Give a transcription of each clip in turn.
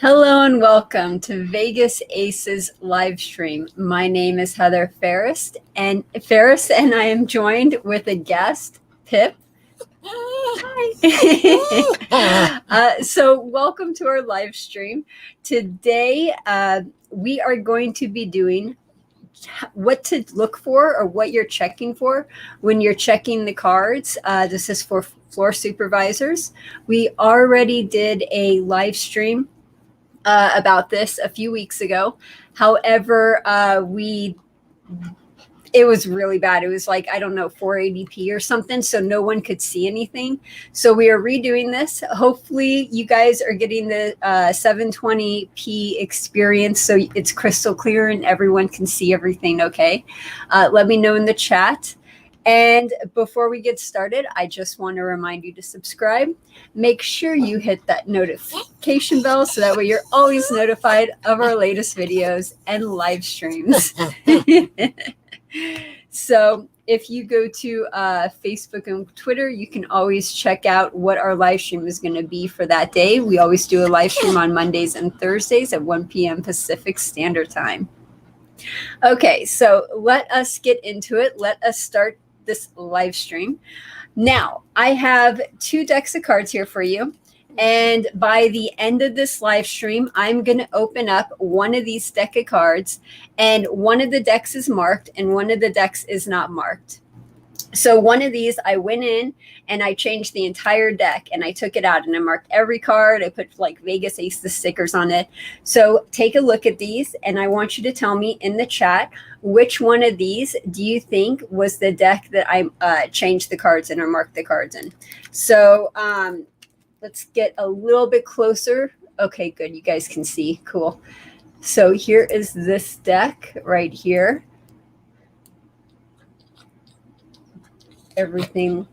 Hello and welcome to Vegas Aces live stream. My name is Heather and I am joined with a guest, Pip. Hi. So welcome to our live stream. Today, we are going to be doing what to look for or what you're checking for when you're checking the cards. This is for floor supervisors. We already did a live stream about this a few weeks ago. However, it was really bad. It was like, I don't know, 480p or something. So no one could see anything. So we are redoing this. Hopefully you guys are getting the 720p experience. So it's crystal clear and everyone can see everything. Okay. Let me know in the chat. And before we get started, I just want to remind you to subscribe. Make sure you hit that notification bell so that way you're always notified of our latest videos and live streams. So if you go to Facebook and Twitter, you can always check out what our live stream is going to be for that day. We always do a live stream on Mondays and Thursdays at 1 p.m. Pacific Standard Time. Okay, so let us get into it. Let us start this live stream. Now, I have 2 decks of cards here for you. And by the end of this live stream, I'm going to open up one of these deck of cards. And one of the decks is marked and one of the decks is not marked. So one of these, I went in and I changed the entire deck and I took it out and I marked every card. I put like Vegas Aces stickers on it. So take a look at these and I want you to tell me in the chat, which one of these do you think was the deck that I changed the cards in or marked the cards in? So let's get a little bit closer. Okay, good. You guys can see. Cool. So here is this deck right here. Everything.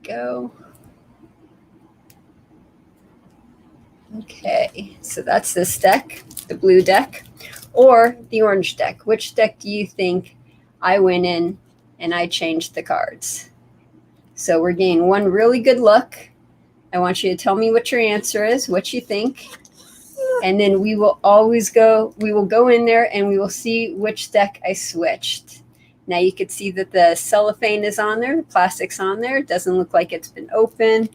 Go. Okay, so that's this deck, the blue deck, or the orange deck. Which deck do you think I went in and I changed the cards? So we're getting one really good look. I want you to tell me what your answer is, what you think. And then we will go in there and we will see which deck I switched. Now you can see that the cellophane is on there, the plastic's on there. It doesn't look like it's been opened,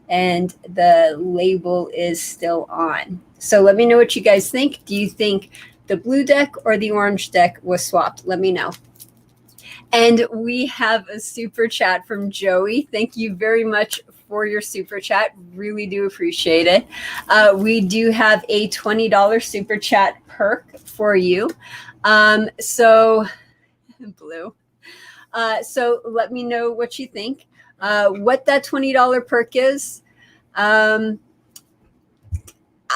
and the label is still on. So let me know what you guys think. Do you think the blue deck or the orange deck was swapped? Let me know. And we have a super chat from Joey. Thank you very much for your super chat. Really do appreciate it. We do have a $20 super chat perk for you. Blue. So let me know what you think. What that $20 perk is. I'm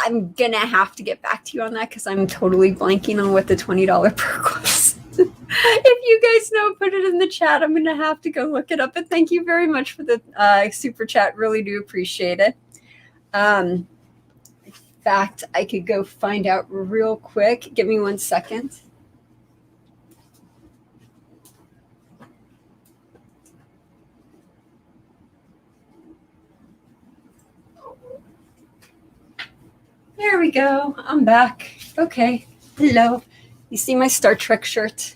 going to have to get back to you on that because I'm totally blanking on what the $20 perk was. If you guys know, put it in the chat. I'm going to have to go look it up. But thank you very much for the super chat. Really do appreciate it. In fact, I could go find out real quick. Give me 1 second. There we go. I'm back. Okay. Hello. You see my Star Trek shirt?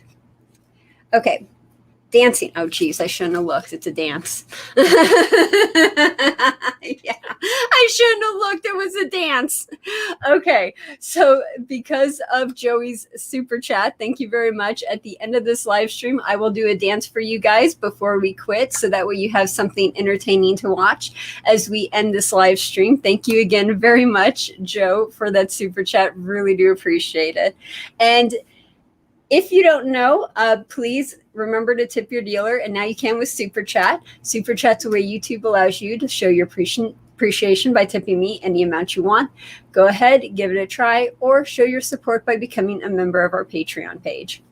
Okay. Dancing. Oh, geez. I shouldn't have looked. It's a dance. Yeah. I shouldn't have looked. It was a dance. Okay. So because of Joey's super chat, thank you very much. At the end of this live stream, I will do a dance for you guys before we quit. So that way you have something entertaining to watch as we end this live stream. Thank you again very much, Joe, for that super chat. Really do appreciate it. And if you don't know, please remember to tip your dealer. And now you can with Super Chat. Super Chat's the way YouTube allows you to show your appreciation by tipping me any amount you want. Go ahead, give it a try, or show your support by becoming a member of our Patreon page.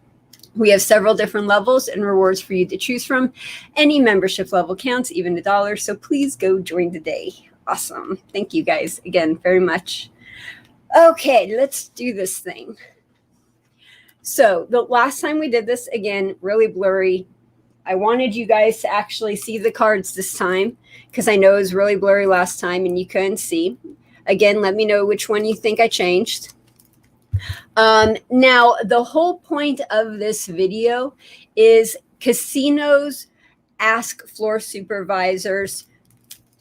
We have several different levels and rewards for you to choose from. Any membership level counts, even $1. So please go join today. Awesome. Thank you guys again very much. Okay, let's do this thing. So the last time we did this, again, really blurry. I wanted you guys to actually see the cards this time because I know it was really blurry last time and you couldn't see. Again, let me know which one you think I changed. Now, the whole point of this video is casinos ask floor supervisors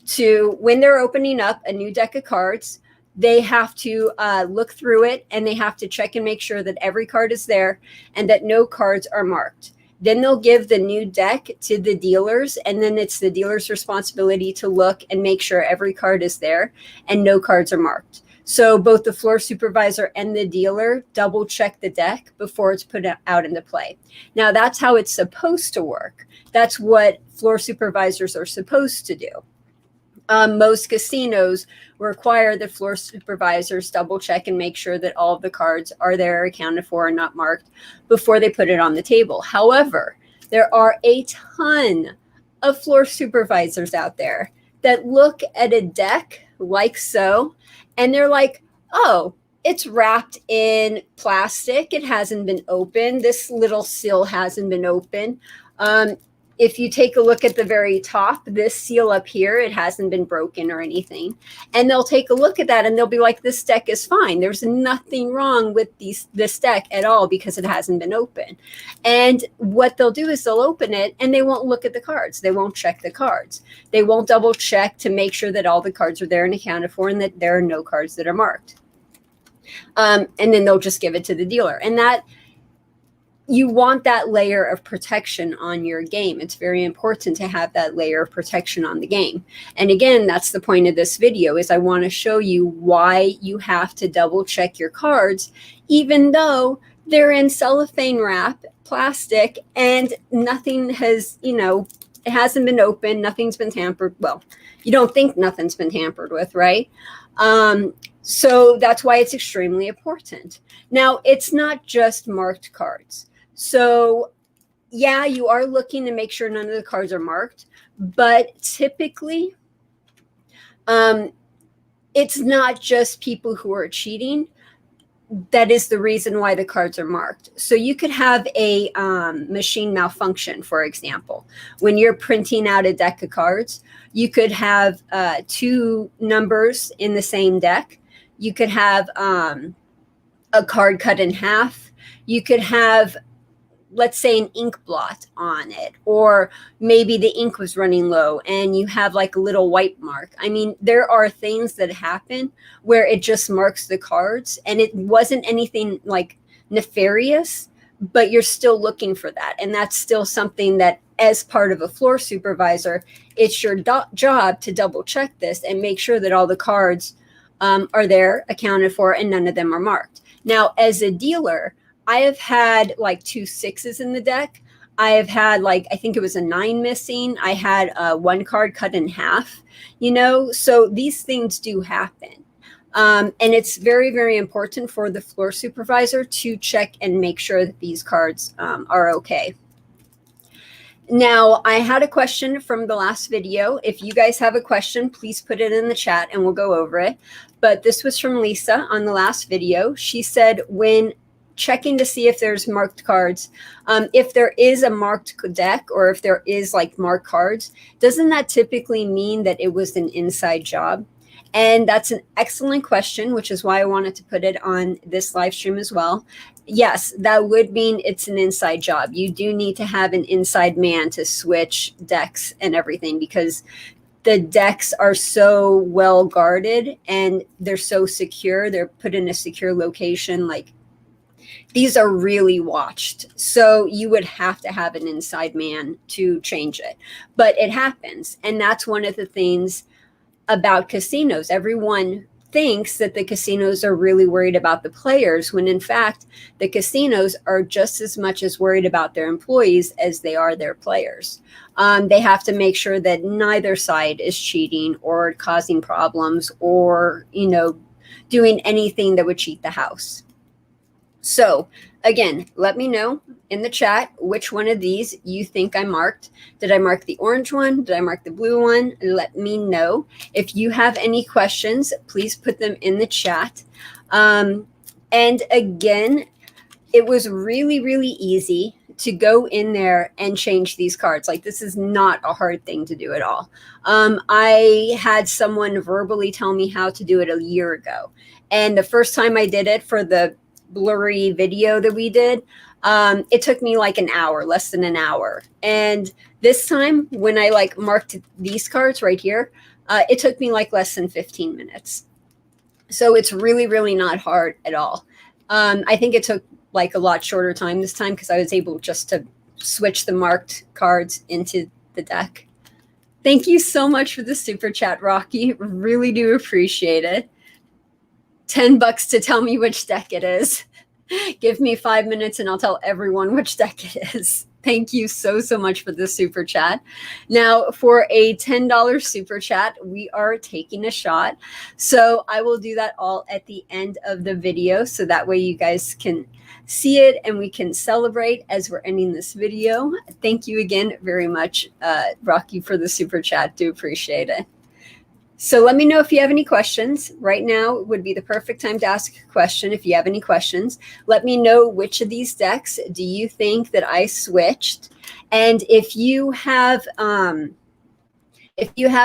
to, when they're opening up a new deck of cards, they have to look through it and they have to check and make sure that every card is there and that no cards are marked. Then they'll give the new deck to the dealers, and then it's the dealer's responsibility to look and make sure every card is there and no cards are marked. So both the floor supervisor and the dealer double check the deck before it's put out into play. Now, that's how it's supposed to work. That's what floor supervisors are supposed to do. Most casinos require the floor supervisors double check and make sure that all of the cards are there, accounted for, and not marked before they put it on the table. However, there are a ton of floor supervisors out there that look at a deck like so, and they're like, oh, it's wrapped in plastic. It hasn't been opened. This little seal hasn't been opened. If you take a look at the very top, this seal up here, it hasn't been broken or anything. And they'll take a look at that and they'll be like, this deck is fine. There's nothing wrong with this deck at all because it hasn't been opened. And what they'll do is they'll open it and they won't look at the cards. They won't check the cards. They won't double check to make sure that all the cards are there and accounted for and that there are no cards that are marked. And then they'll just give it to the dealer. And that, you want that layer of protection on your game. It's very important to have that layer of protection on the game. And again, that's the point of this video, is I want to show you why you have to double check your cards, even though they're in cellophane wrap, plastic, and nothing has, it hasn't been opened, nothing's been tampered. Well, you don't think nothing's been tampered with, right? So that's why it's extremely important. Now, it's not just marked cards. So yeah, you are looking to make sure none of the cards are marked, but typically it's not just people who are cheating that is the reason why the cards are marked. So you could have a machine malfunction, for example. When you're printing out a deck of cards, you could have two numbers in the same deck. You could have a card cut in half. You could have, let's say, an ink blot on it, or maybe the ink was running low and you have like a little white mark. I mean, there are things that happen where it just marks the cards and it wasn't anything like nefarious, but you're still looking for that. And that's still something that, as part of a floor supervisor, it's your job to double check this and make sure that all the cards are there, accounted for, and none of them are marked. Now, as a dealer, I have had like 2 6s in the deck. I have had I think it was a 9 missing. I had one card cut in half, so these things do happen. And it's very, very important for the floor supervisor to check and make sure that these cards are okay. Now, I had a question from the last video. If you guys have a question, please put it in the chat and we'll go over it. But this was from Lisa on the last video. She said, when checking to see if there's marked cards, if there is a marked deck or if there is marked cards, doesn't that typically mean that it was an inside job? And that's an excellent question, which is why I wanted to put it on this live stream as well. Yes, that would mean it's an inside job. You do need to have an inside man to switch decks and everything, because the decks are so well guarded and they're so secure. They're put in a secure location. These are really watched. So you would have to have an inside man to change it. But it happens. And that's one of the things about casinos. Everyone thinks that the casinos are really worried about the players, when in fact, the casinos are just as much as worried about their employees as they are their players. They have to make sure that neither side is cheating or causing problems or, doing anything that would cheat the house. So again, let me know in the chat which one of these you think I marked. Did I mark the orange one? Did I mark the blue one? Let me know. If you have any questions, please put them in the chat. And again, it was really, really easy to go in there and change these cards. Like, this is not a hard thing to do at all. I had someone verbally tell me how to do it a year ago. And the first time I did it for the blurry video that we did, it took me like an hour, less than an hour. And this time when I like marked these cards right here, it took me like less than 15 minutes. So it's really, really not hard at all. I think it took like a lot shorter time this time because I was able just to switch the marked cards into the deck. Thank you so much for the super chat, Rocky. Really do appreciate it. $10 to tell me which deck it is. Give me 5 minutes and I'll tell everyone which deck it is. Thank you so, so much for the super chat. Now, for a $10 super chat, we are taking a shot. So I will do that all at the end of the video. So that way you guys can see it and we can celebrate as we're ending this video. Thank you again very much, Rocky, for the super chat. Do appreciate it. So let me know if you have any questions. Right now would be the perfect time to ask a question if you have any questions. Let me know which of these decks do you think that I switched. And if you have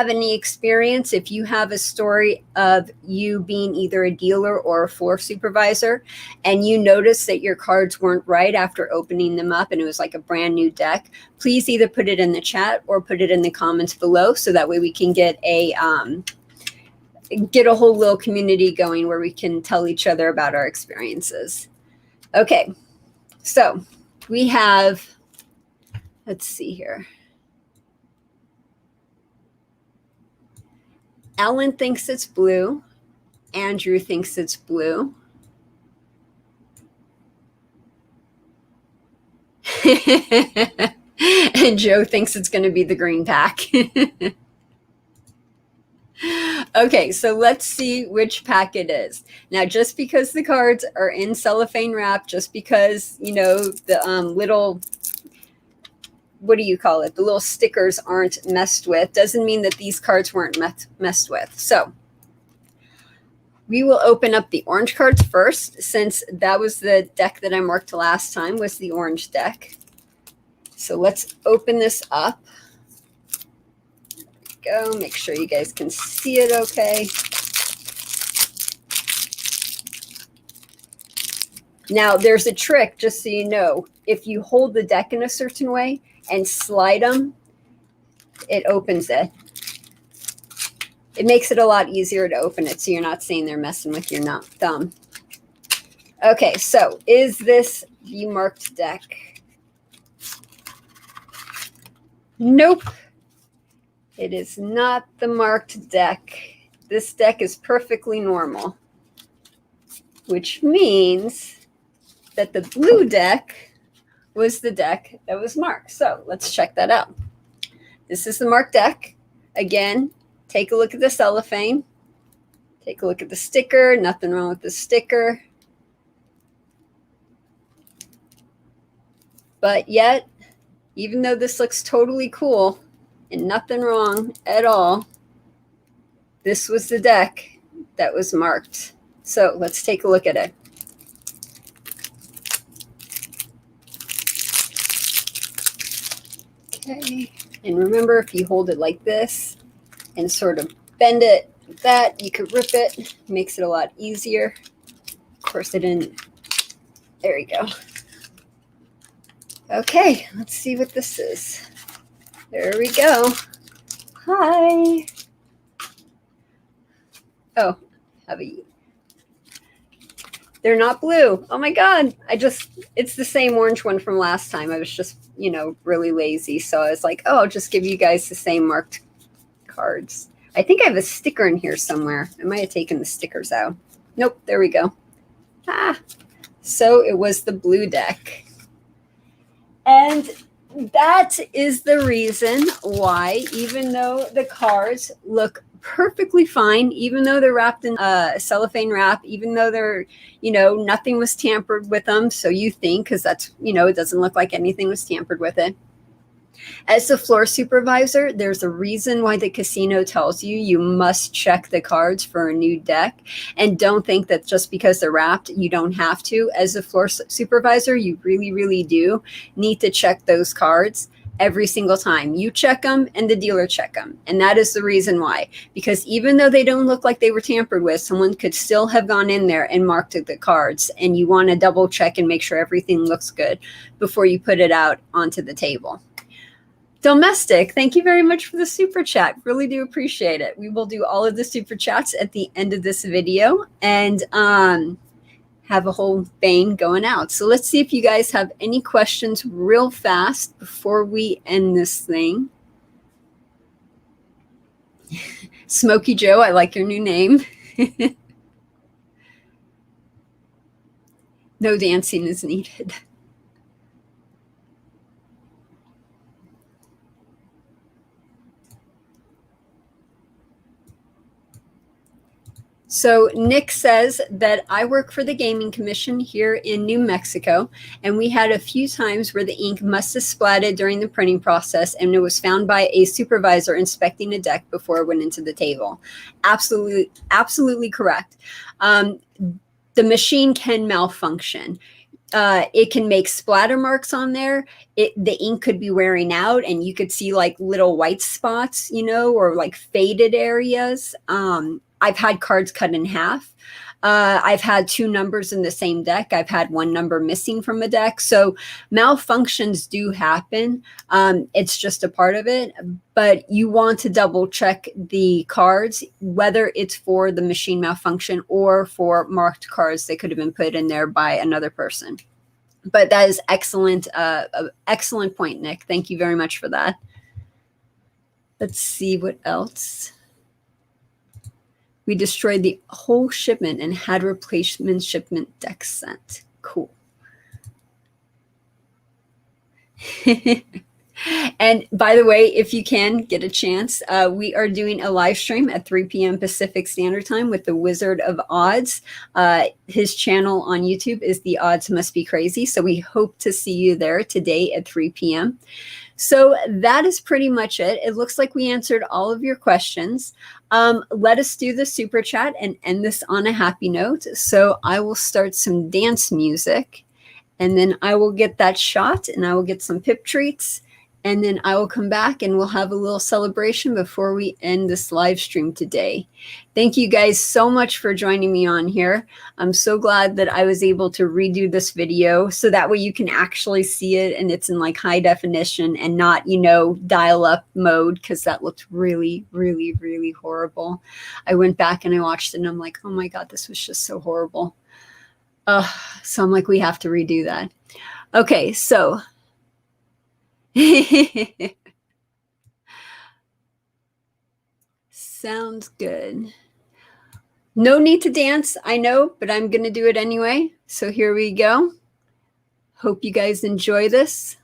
any experience, if you have a story of you being either a dealer or a floor supervisor and you notice that your cards weren't right after opening them up and it was like a brand new deck, please either put it in the chat or put it in the comments below so that way we can get a whole little community going where we can tell each other about our experiences. Okay, so we have, let's see here. Ellen thinks it's blue. Andrew thinks it's blue. And Joe thinks it's going to be the green pack. Okay, so let's see which pack it is. Now, just because the cards are in cellophane wrap, just because, you know, the little, what do you call it? The little stickers aren't messed with, doesn't mean that these cards weren't messed with. So we will open up the orange cards first, since that was the deck that I marked last time, was the orange deck. So let's open this up. There we go. Make sure you guys can see it okay. Now, there's a trick, just so you know. If you hold the deck in a certain way and slide them, it opens it. It makes it a lot easier to open it so you're not sitting there messing with your thumb. Okay, so is this the marked deck? Nope. It is not the marked deck. This deck is perfectly normal, which means that the blue deck was the deck that was marked. So let's check that out. This is the marked deck. Again, take a look at the cellophane. Take a look at the sticker. Nothing wrong with the sticker. But yet, even though this looks totally cool and nothing wrong at all, this was the deck that was marked. So let's take a look at it. Okay, and remember, if you hold it like this and sort of bend it like that, you could rip it. Makes it a lot easier. Of course, I didn't. There you go. Okay, let's see what this is. There we go. Hi. Oh, have a. They're not blue. Oh my God. It's the same orange one from last time. I was just, you know, really lazy. So I was like, oh, I'll just give you guys the same marked cards. I think I have a sticker in here somewhere. I might have taken the stickers out. Nope, there we go. Ah, so it was the blue deck. And that is the reason why, even though the cards look perfectly fine, even though they're wrapped in cellophane wrap, even though they're, you know, nothing was tampered with them. So you think, because that's, you know, it doesn't look like anything was tampered with it. As the floor supervisor, there's a reason why the casino tells you you must check the cards for a new deck. And don't think that just because they're wrapped, you don't have to. As a floor supervisor, you really, really do need to check those cards every single time. You check them and the dealer check them. And that is the reason why. Because even though they don't look like they were tampered with, someone could still have gone in there and marked the cards. And you want to double check and make sure everything looks good before you put it out onto the table. Domestic, thank you very much for the super chat. Really do appreciate it. We will do all of the super chats at the end of this video and have a whole vein going out. So let's see if you guys have any questions real fast before we end this thing. Smokey Joe, I like your new name. No dancing is needed. So Nick says that I work for the Gaming Commission here in New Mexico, and we had a few times where the ink must have splatted during the printing process, and it was found by a supervisor inspecting a deck before it went into the table. Absolutely, absolutely correct. The machine can malfunction. It can make splatter marks on there. The ink could be wearing out, and you could see like little white spots, you know, or like faded areas. I've had cards cut in half. I've had two numbers in the same deck. I've had one number missing from a deck. So malfunctions do happen. It's just a part of it. But you want to double check the cards, whether it's for the machine malfunction or for marked cards that could have been put in there by another person. But that is excellent. Excellent point, Nick. Thank you very much for that. Let's see what else. We destroyed the whole shipment and had replacement shipment decks sent. Cool. And by the way, if you can get a chance, we are doing a live stream at 3 p.m. Pacific Standard Time with the Wizard of Odds. His channel on YouTube is The Odds Must Be Crazy. So we hope to see you there today at 3 p.m. So that is pretty much it. It looks like we answered all of your questions. Let us do the super chat and end this on a happy note. So I will start some dance music, and then I will get that shot, and I will get some pip treats, and then I will come back and we'll have a little celebration before we end this live stream today. Thank you guys so much for joining me on here. I'm so glad that I was able to redo this video so that way you can actually see it and it's in like high definition and not, you know, dial up mode, because that looked really, really, really horrible. I went back and I watched it and I'm like, oh my God, this was just so horrible. So I'm like, we have to redo that. Okay, so sounds good. No need to dance, I know, but I'm going to do it anyway. So here we go. Hope you guys enjoy this.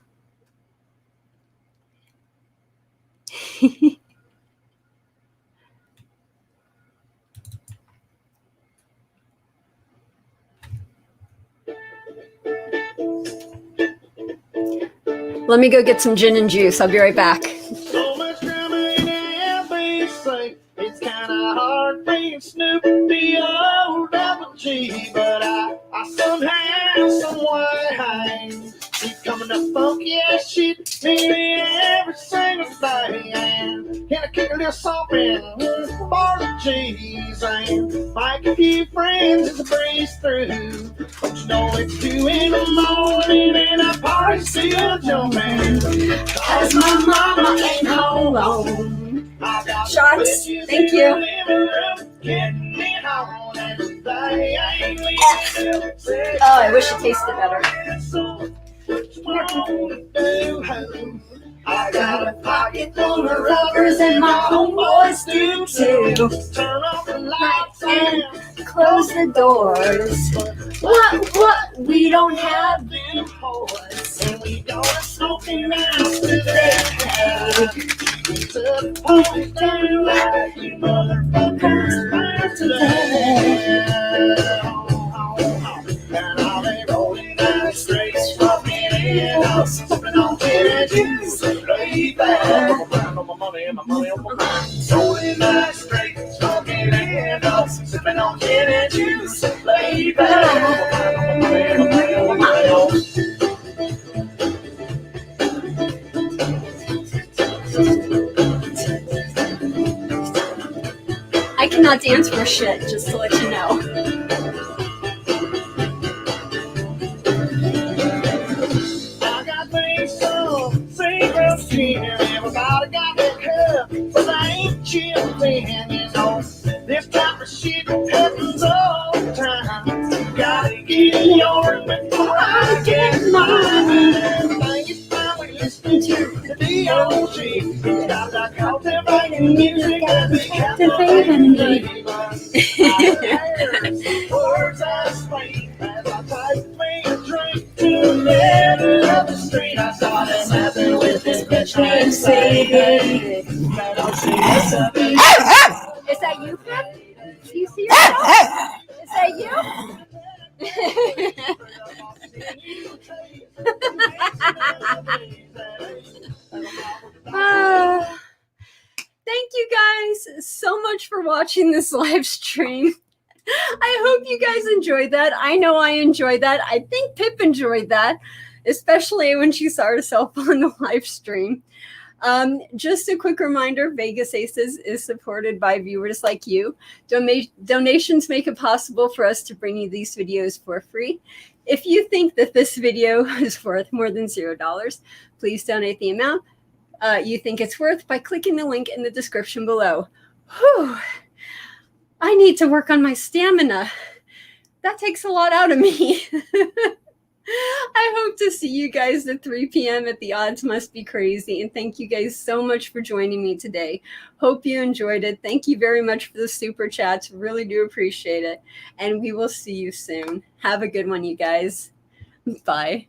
Let me go get some gin and juice. I'll be right back. So much drama in ABC. It's kind of hard being Snoop D-O-double-G, but I somehow, someway keep coming up funky ass shit nearly every single day. And can I kick a little salt in bar of cheese and make a few friends as I breeze through. Don't you know it's 2 in the morning and I party still jumping, 'cause my mama ain't home. Shots. Thank you. Oh, I wish it tasted better. I got a pocket full of rubbers and my homeboys do too. Turn off the lights and Close the doors. What? We don't have them whores, and we going smoking nights today. To party down like you motherfuckers burn today. And I'll be rolling down the streets, smoking in, sipping on beer and juice. sipping on gin and juice, baby. I cannot dance for shit, just to let you know. I got me some cigarette skin. Everybody got their cup, but I ain't chillin', you know. This type of shit happens all the time. Gotta get yours before I get mine. Everything is fine when you're listening to the DOG. Got that cultivating music and the captivating baby. Words I speak as I take me a drink to the middle of the street. I saw them laughing with this bitch named Sadie. I don't see what's up in Is that you, Pip? Do you see yourself? Is that you? Thank you guys so much for watching this live stream. I hope you guys enjoyed that. I know I enjoyed that. I think Pip enjoyed that, especially when she saw herself on the live stream. Just a quick reminder, Vegas Aces is supported by viewers like you. Donations make it possible for us to bring you these videos for free. If you think that this video is worth more than $0, please donate the amount you think it's worth by clicking the link in the description below. Whew. I need to work on my stamina. That takes a lot out of me. I hope to see you guys at 3 p.m. at The Odds Must Be Crazy. And thank you guys so much for joining me today. Hope you enjoyed it. Thank you very much for the super chats. Really do appreciate it. And we will see you soon. Have a good one, you guys. Bye.